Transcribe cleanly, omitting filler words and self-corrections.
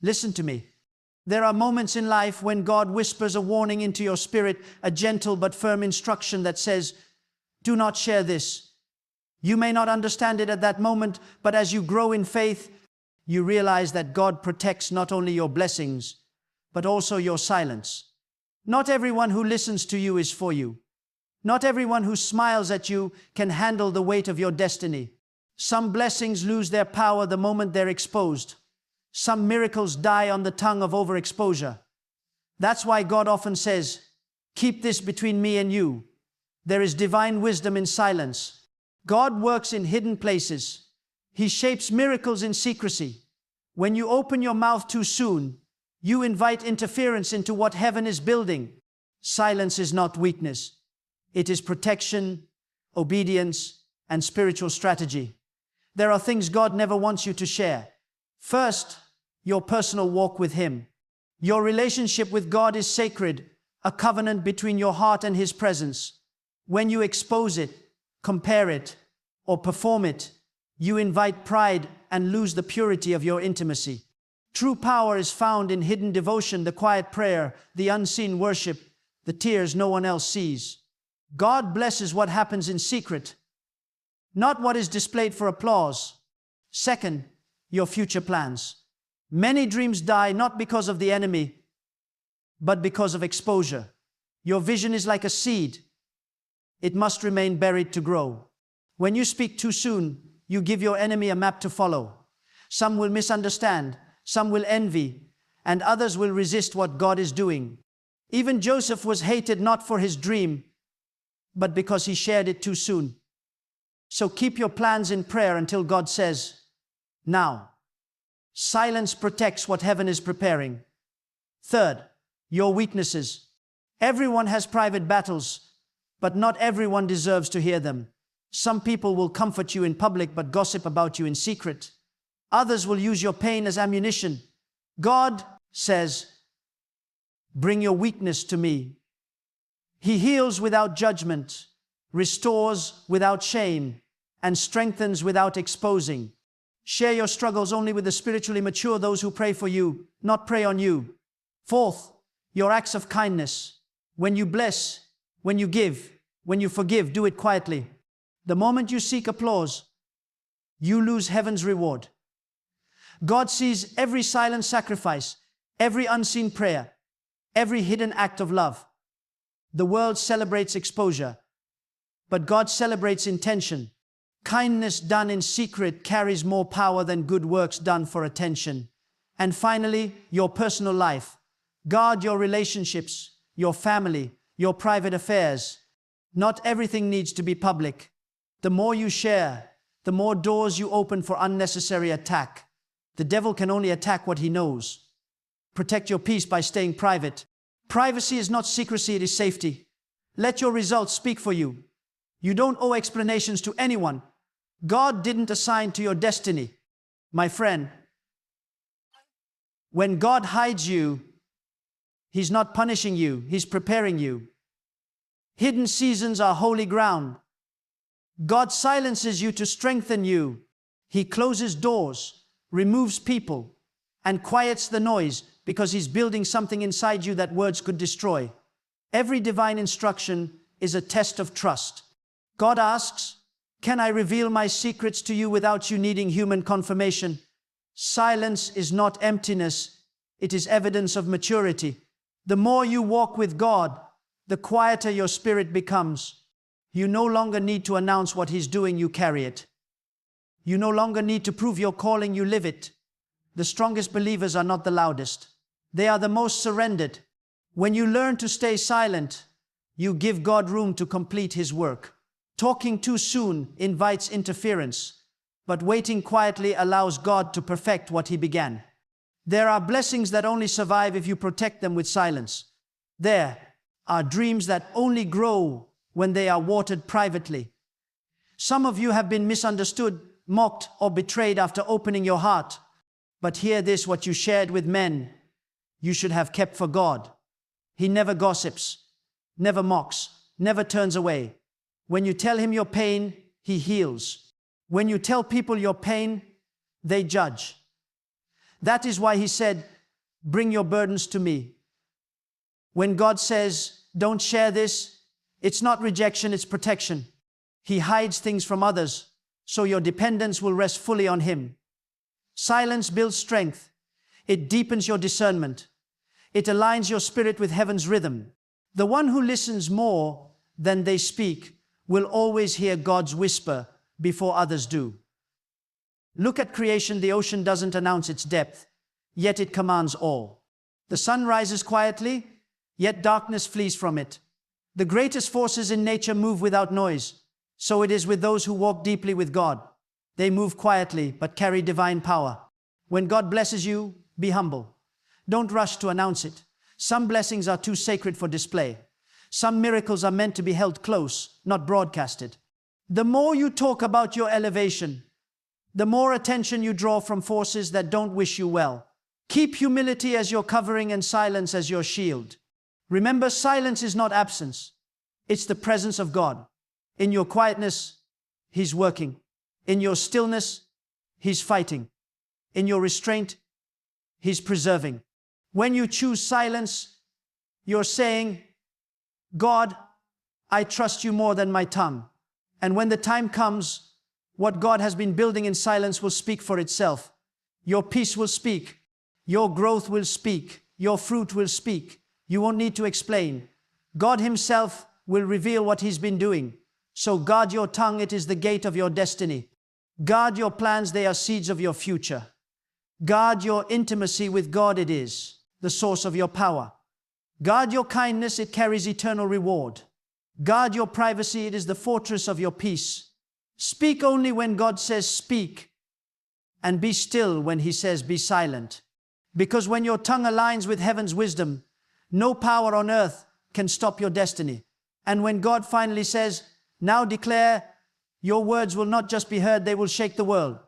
Listen to me. There are moments in life when God whispers a warning into your spirit, a gentle but firm instruction that says, do not share this. You may not understand it at that moment, but as you grow in faith, you realize that God protects not only your blessings, but also your silence. Not everyone who listens to you is for you. Not everyone who smiles at you can handle the weight of your destiny. Some blessings lose their power the moment they're exposed. Some miracles die on the tongue of overexposure. That's why God often says, keep this between me and you. There is divine wisdom in silence. God works in hidden places. He shapes miracles in secrecy. When you open your mouth too soon, you invite interference into what heaven is building. Silence is not weakness. It is protection, obedience, and spiritual strategy. There are things God never wants you to share. First, your personal walk with Him. Your relationship with God is sacred, a covenant between your heart and His presence. When you expose it, compare it, or perform it, you invite pride and lose the purity of your intimacy. True power is found in hidden devotion, the quiet prayer, the unseen worship, the tears no one else sees. God blesses what happens in secret, not what is displayed for applause. Second, your future plans. Many dreams die not because of the enemy, but because of exposure. Your vision is like a seed. It must remain buried to grow. When you speak too soon, you give your enemy a map to follow. Some will misunderstand, some will envy, and others will resist what God is doing. Even Joseph was hated not for his dream, but because he shared it too soon. So keep your plans in prayer until God says, now. Silence protects what heaven is preparing. Third, your weaknesses. Everyone has private battles, but not everyone deserves to hear them. Some people will comfort you in public but gossip about you in secret. Others will use your pain as ammunition. God says, bring your weakness to me. He heals without judgment, restores without shame, and strengthens without exposing. Share your struggles only with the spiritually mature, those who pray for you, not prey on you. Fourth, your acts of kindness. When you bless, when you give, when you forgive, do it quietly. The moment you seek applause, you lose heaven's reward. God sees every silent sacrifice, every unseen prayer, every hidden act of love. The world celebrates exposure, but God celebrates intention. Kindness done in secret carries more power than good works done for attention. And finally, your personal life. Guard your relationships, your family, your private affairs. Not everything needs to be public. The more you share, the more doors you open for unnecessary attack. The devil can only attack what he knows. Protect your peace by staying private. Privacy is not secrecy, it is safety. Let your results speak for you. You don't owe explanations to anyone. God didn't assign to your destiny. My friend, when God hides you, He's not punishing you, He's preparing you. Hidden seasons are holy ground. God silences you to strengthen you. He closes doors, removes people, and quiets the noise because He's building something inside you that words could destroy. Every divine instruction is a test of trust. God asks, can I reveal my secrets to you without you needing human confirmation? Silence is not emptiness, it is evidence of maturity. The more you walk with God, the quieter your spirit becomes. You no longer need to announce what He's doing, you carry it. You no longer need to prove your calling, you live it. The strongest believers are not the loudest. They are the most surrendered. When you learn to stay silent, you give God room to complete His work. Talking too soon invites interference, but waiting quietly allows God to perfect what He began. There are blessings that only survive if you protect them with silence. There are dreams that only grow when they are watered privately. Some of you have been misunderstood, mocked, or betrayed after opening your heart. But hear this, what you shared with men, you should have kept for God. He never gossips, never mocks, never turns away. When you tell Him your pain, He heals. When you tell people your pain, they judge. That is why He said, Bring your burdens to me. When God says, don't share this, it's not rejection, it's protection. He hides things from others, so your dependence will rest fully on Him. Silence builds strength. It deepens your discernment. It aligns your spirit with heaven's rhythm. The one who listens more than they speak will always hear God's whisper before others do. Look at creation. The ocean doesn't announce its depth, yet it commands all. The sun rises quietly, yet darkness flees from it. The greatest forces in nature move without noise. So it is with those who walk deeply with God. They move quietly, but carry divine power. When God blesses you, be humble. Don't rush to announce it. Some blessings are too sacred for display. Some miracles are meant to be held close, not broadcasted. The more you talk about your elevation, the more attention you draw from forces that don't wish you well. Keep humility as your covering and silence as your shield. Remember, silence is not absence. It's the presence of God. In your quietness, He's working. In your stillness, He's fighting. In your restraint, He's preserving. When you choose silence, you're saying, God, I trust you more than my tongue. And when the time comes, what God has been building in silence will speak for itself. Your peace will speak. Your growth will speak. Your fruit will speak. You won't need to explain. God Himself will reveal what He's been doing. So guard your tongue, it is the gate of your destiny. Guard your plans, they are seeds of your future. Guard your intimacy with God, it is the source of your power. Guard your kindness, it carries eternal reward. Guard your privacy, it is the fortress of your peace. Speak only when God says speak, and be still when He says be silent. Because when your tongue aligns with heaven's wisdom, no power on earth can stop your destiny. And when God finally says, now declare, your words will not just be heard, they will shake the world.